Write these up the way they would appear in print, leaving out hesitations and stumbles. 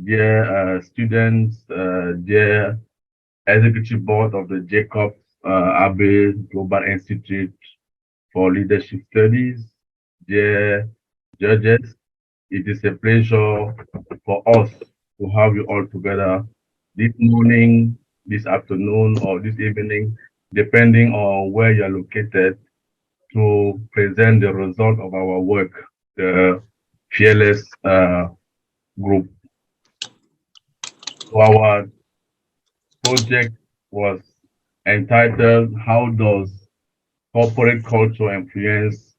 dear students, dear executive board of the Jacob Abbey Global Institute for Leadership Studies, dear judges, it is a pleasure for us to have you all together this morning, this afternoon, or this evening, depending on where you are located, to present the result of our work, the Fearless Group. So our project was entitled How Does Corporate Culture Influence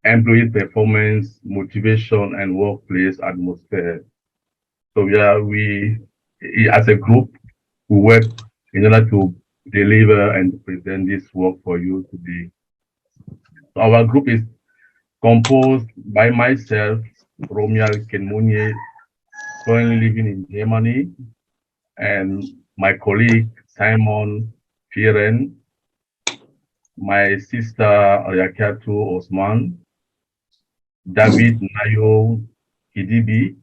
Employee Performance, Motivation, and Workplace Atmosphere? So as a group, we work in order to deliver and present this work for you today. So our group is composed by myself, Romial Kenmunye, currently living in Germany, and my colleague Simon Firen, my sister Oyakatu Osman, David Nayo Kidibi,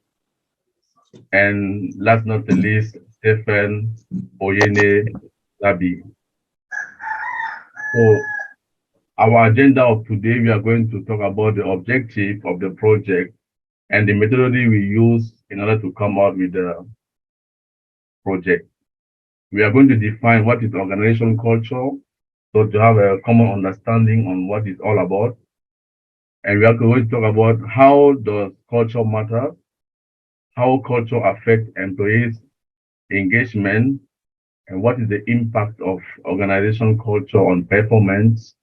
and last not the least, Stephen Oyene Labi. So our agenda of today, we are going to talk about the objective of the project and the methodology we use in order to come out with the project. We are going to define what is organization culture, so to have a common understanding on what it's all about. And we are going to talk about how does culture matter, how culture affects employees' engagement, and what is the impact of organization culture on performance,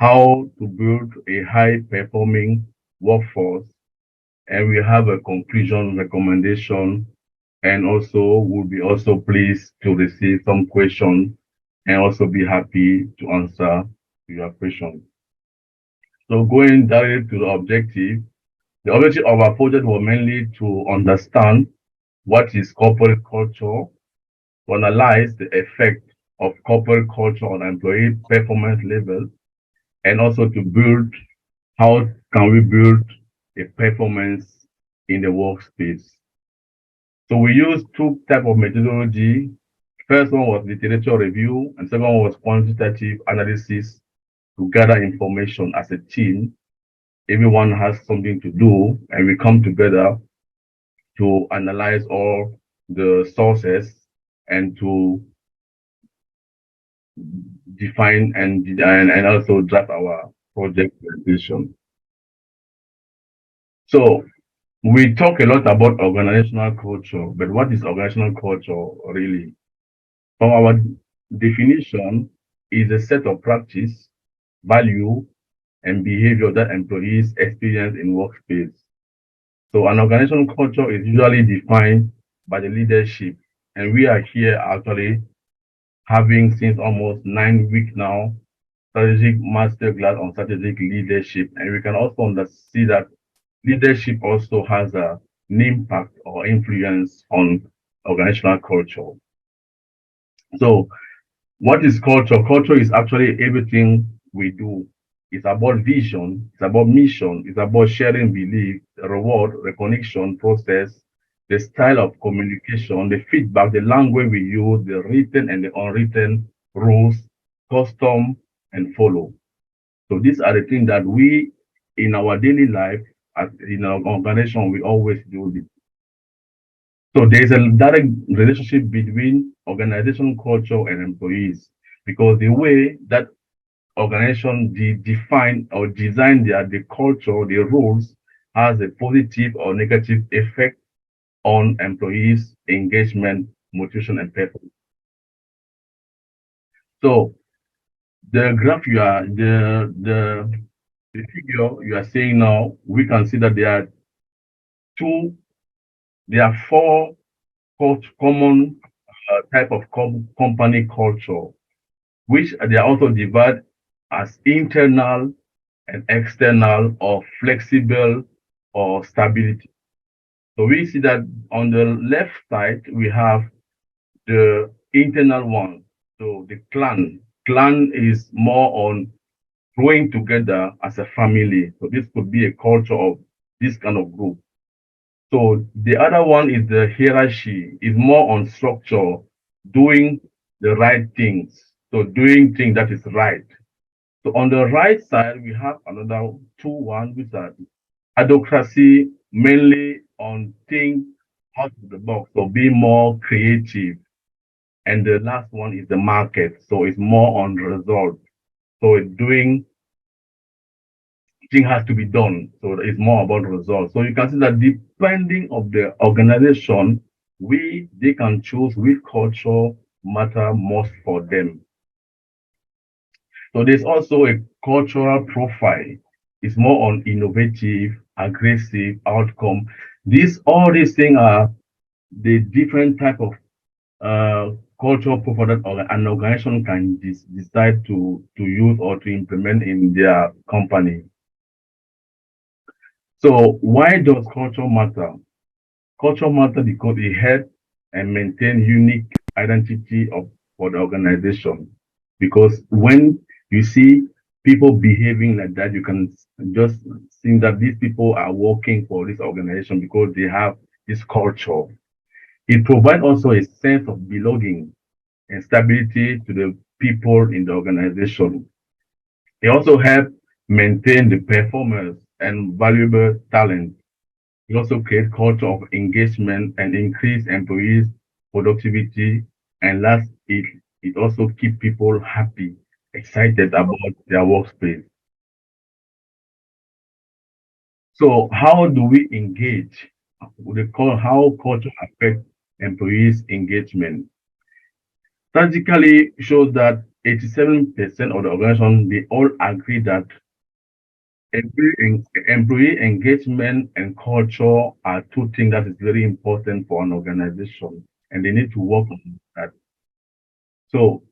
how to build a high-performing workforce, and we have a conclusion recommendation, and also we'll be also pleased to receive some questions and also be happy to answer your questions. So going directly to the objective of our project was mainly to understand what is corporate culture, to analyze the effect of corporate culture on employee performance level, and also to build how can we build a performance in the workspace. So we used two types of methodology. First one was literature review, and second one was quantitative analysis to gather information as a team. Everyone has something to do, and we come together to analyze all the sources and to define and also draft our project presentation. So we talk a lot about organizational culture, but what is organizational culture really? From our definition, is a set of practice, value, and behavior that employees experience in workspace. So an organizational culture is usually defined by the leadership, and we are here actually having since almost 9 weeks now strategic masterclass on strategic leadership, and we can also see that leadership also has an impact or influence on organizational culture. So what is culture? Culture is actually everything we do. It's about vision, it's about mission, it's about sharing belief, the reward, recognition process, the style of communication, the feedback, the language we use, the written and the unwritten rules, custom, and follow. So these are the things that we in our daily life, as in our organization, we always do this. So there is a direct relationship between organization culture and employees because the way that organization define or design the culture, the rules, has a positive or negative effect on employees' engagement, motivation, and performance. So the graph you are the figure you are saying now, we can see that two, there are four common type of company culture, which they are also divided as internal and external or flexible or stability. So we see that on the left side, we have the internal one. So the clan. Clan is more on growing together as a family. So this could be a culture of this kind of group. So the other one is the hierarchy, is more on structure, doing the right things. So doing things that is right. So on the right side, we have another two one, which are advocacy, mainly on things out of the box, so being more creative. And the last one is the market, so it's more on results. So doing thing has to be done, so it's more about results. So you can see that depending of the organization, they can choose which culture matter most for them. So there's also a cultural profile. It's more on innovative, aggressive outcome. All these things are the different type of cultural profile that an organization can decide to use or to implement in their company. So why does culture matter? Culture matter because it helps and maintain unique identity of for the organization. Because when you see people behaving like that, you can just think that these people are working for this organization because they have this culture. It provides also a sense of belonging and stability to the people in the organization. It also helps maintain the performance and valuable talent. It also creates culture of engagement and increase employees' productivity. And last, it also keep people happy, excited about their workspace. So how do we engage? We call how culture affects employees' engagement. Statistically shows that 87% of the organization they all agree that employee engagement and culture are two things that is very important for an organization, and they need to work on that. So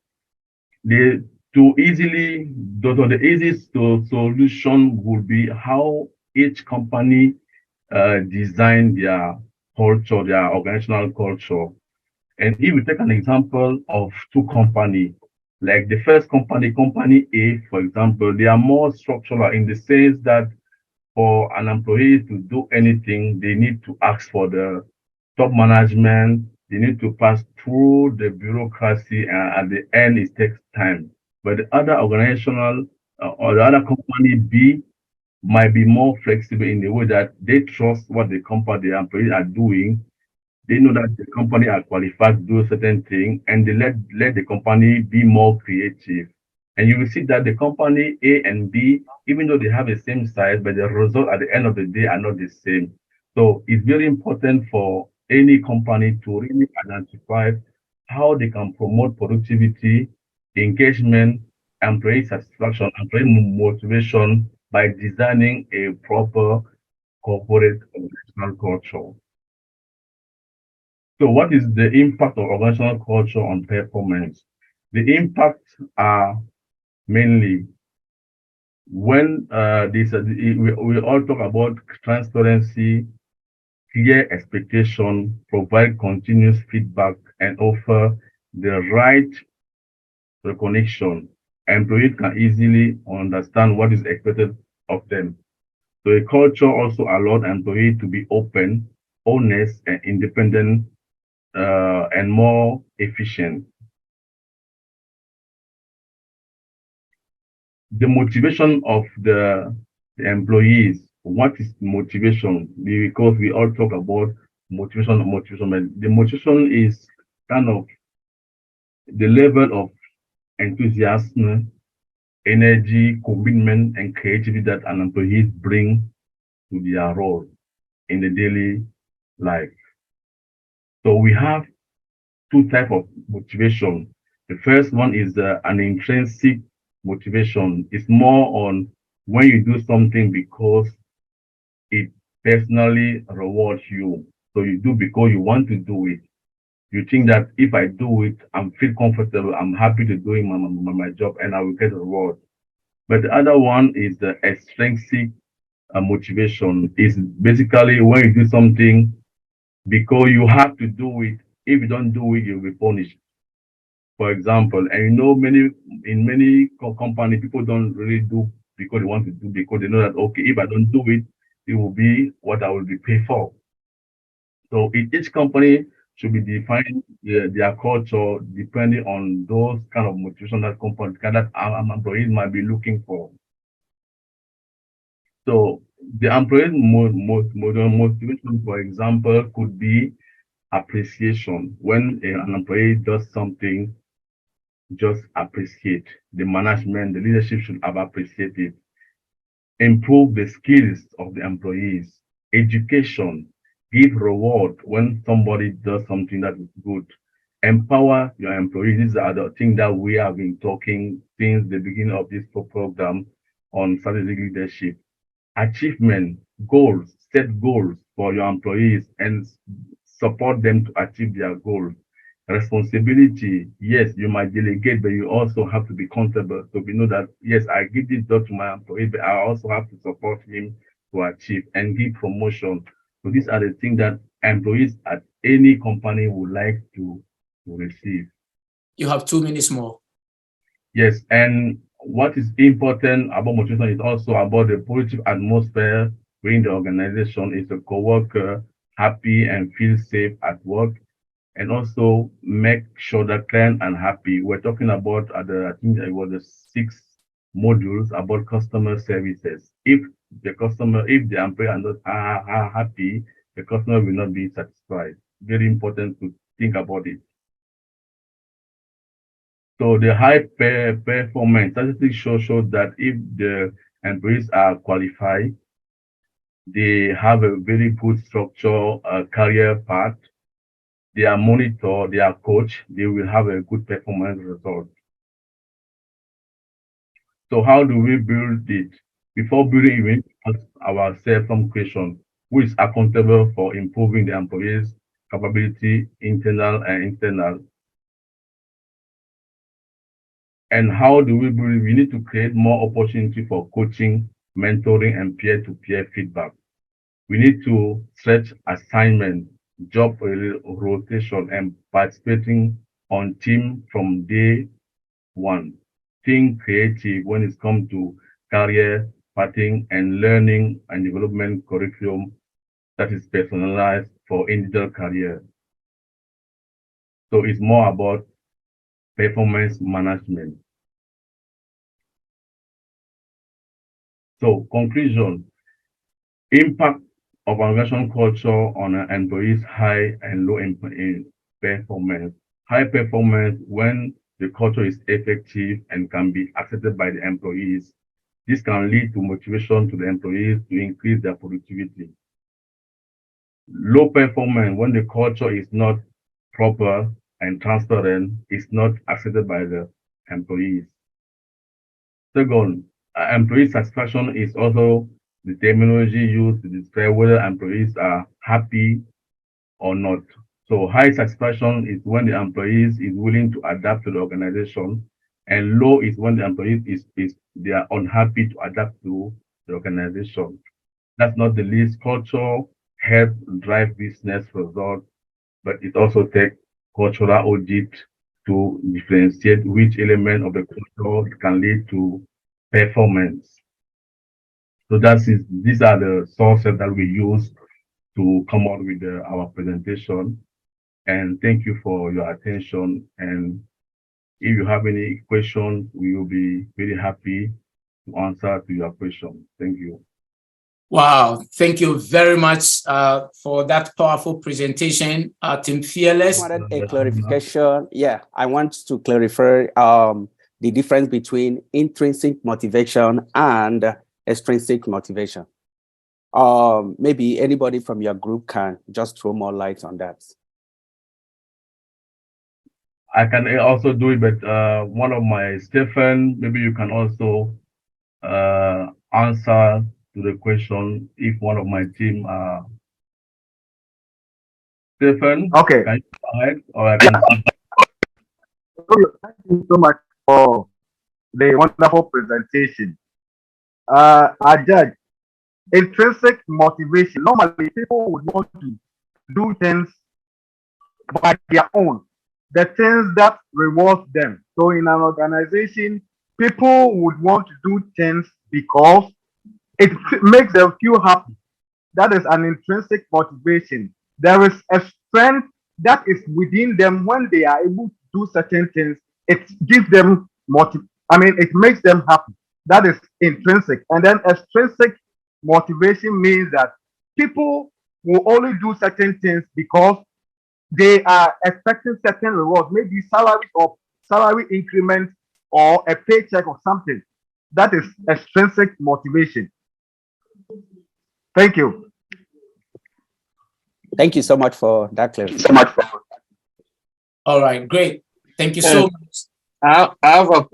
the to easily the easiest solution would be how each company design their culture, their organizational culture. And if we take an example of two companies, like the first company, company A, for example, they are more structural in the sense that for an employee to do anything, they need to ask for the top management. They need to pass through the bureaucracy, and at the end, it takes time. But the other organizational or the other company B might be more flexible in the way that they trust what the employees are doing. They know that the company are qualified to do a certain thing, and they let the company be more creative. And you will see that the company A and B, even though they have the same size, but the result at the end of the day are not the same. So it's very important for any company to really identify how they can promote productivity, engagement, employee satisfaction, employee motivation by designing a proper corporate organizational culture. So what is the impact of organizational culture on performance? The impacts are mainly when we all talk about transparency, clear expectation, provide continuous feedback, and offer the right recognition. Employees can easily understand what is expected of them. So a culture also allows employees to be open, honest, and independent, and more efficient. The motivation of the employees. What is motivation? Because we all talk about motivation, but the motivation is kind of the level of enthusiasm, energy, commitment, and creativity that an employee bring to their role in the daily life. So we have two type of motivation. The first one is an intrinsic motivation. It's more on when you do something because it personally rewards you. So you do because you want to do it. You think that if I do it, I'm feel comfortable, I'm happy to doing my job and I will get a reward. But the other one is the extrinsic motivation. Is basically when you do something because you have to do it. If you don't do it, you'll be punished. For example, and many company, people don't really do because they want to do because they know that okay, if I don't do it, it will be what I will be paid for. So each company should be defining their culture depending on those kind of motivation that company that employees might be looking for. So the employees motivation, for example, could be appreciation. When an employee does something, just appreciate. The management, the leadership should have appreciated. Improve the skills of the employees. Education, give reward when somebody does something that is good. Empower your employees. These are the things that we have been talking since the beginning of this program on strategic leadership. Achievement, goals, set goals for your employees and support them to achieve their goals. Responsibility, yes, you might delegate, but you also have to be accountable. So we know that, yes, I give this job to my employee, but I also have to support him to achieve and give promotion. So these are the things that employees at any company would like to receive. You have 2 minutes more. Yes, and what is important about motivation is also about the positive atmosphere within the organization. Is a coworker happy and feel safe at work, and also make sure that client are happy. We're talking about I think it was the 6 modules about customer services. If if the employee are not are happy, the customer will not be satisfied. Very important to think about it. So the high performance statistics shows that if the employees are qualified, they have a very good structure, career path, they are monitored, they are coached, they will have a good performance result. So how do we build it? Before building, we need to ask ourselves some questions. Who is accountable for improving the employees' capability, internal and external? And how do we build it? We need to create more opportunity for coaching, mentoring, and peer-to-peer feedback. We need to stretch assignment, job rotation, and participating on team from day one. Think creative when it comes to career pathing and learning and development curriculum that is personalized for individual career. So it's more about performance management. So conclusion, impact of organization culture on an employees' high and low in performance. High performance when the culture is effective and can be accepted by the employees. This can lead to motivation to the employees to increase their productivity. Low performance when the culture is not proper and transparent, is not accepted by the employees. Second, employee satisfaction is also the terminology used to describe whether employees are happy or not. So high satisfaction is when the employees is willing to adapt to the organization, and low is when the employees is they are unhappy to adapt to the organization. That's not the least. Culture help drive business results, but it also takes cultural audit to differentiate which element of the culture can lead to performance. So these are the sources that we use to come up with our presentation. And thank you for your attention. And if you have any questions, we will be very happy to answer to your question. Thank you. Wow, thank you very much for that powerful presentation, Team Fearless. I wanted a clarification. Yeah, I want to clarify the difference between intrinsic motivation and extrinsic motivation. Maybe anybody from your group can just throw more light on that. I can also do it, but one of my Stephen, maybe you can also answer to the question if one of my team Stephen. Okay. Can you go ahead or I can Thank you so much for the wonderful presentation. I judge intrinsic motivation. Normally, people would want to do things by their own, the things that reward them. So, in an organization, people would want to do things because it makes them feel happy. That is an intrinsic motivation. there is a strength that is within them when they are able to do certain things. It gives them it makes them happy. That is intrinsic. And then extrinsic motivation means that people will only do certain things because they are expecting certain rewards, maybe salary or salary increment or a paycheck or something. That is extrinsic motivation. Thank you. Thank you so much for that clarification. All right, great. Thank you so much. I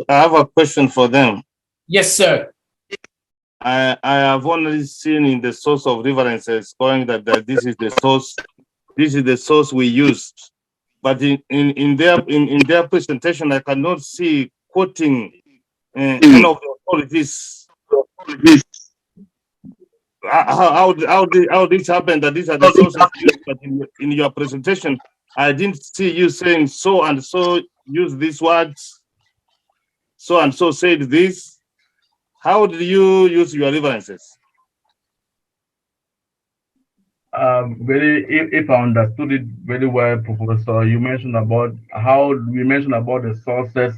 have a question for them. Yes, sir. I have only seen in the source of references going that this is the source we use, but in their presentation I cannot see quoting any of the authorities. How this happened that these are the sources used, but in your presentation I didn't see you saying so and so use these words, so and so said this. How did you use your references? If I understood it very well, Professor, you mentioned about the sources,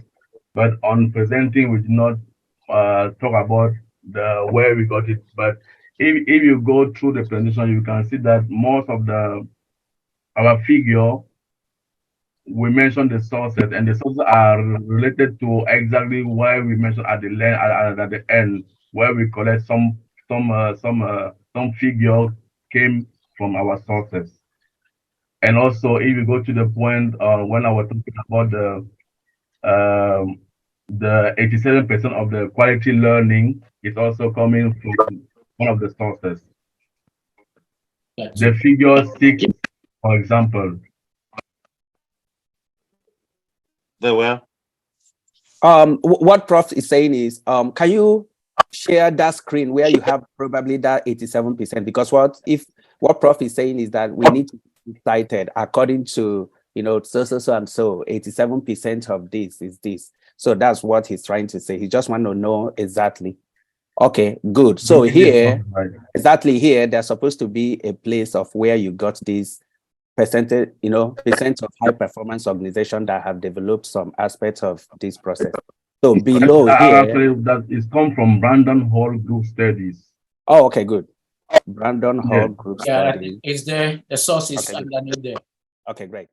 but on presenting we did not talk about where we got it. But if you go through the presentation, you can see that most of our figure, we mentioned the sources, and the sources are related to exactly where we mentioned at the end, where we collect some figure came from our sources. And also, if you go to the point when I was talking about the 87% of the quality learning is also coming from one of the sources. Gotcha. The figure 6, for example. Very well. What Prof is saying is, can you share that screen where you have probably that 87%? Because what Prof is saying is that we need to be cited according to, so and so 87% of this is this. So that's what he's trying to say. He just want to know exactly. Okay, good. So here, exactly here, there's supposed to be a place of where you got this percentage, percent of high performance organization that have developed some aspects of this process. So below here, actually, that is come from Brandon Hall Group Studies. Oh, okay, good. Brandon Hall Group Yeah, Studies. it's there. The source is Okay, good. underneath there. Okay, great.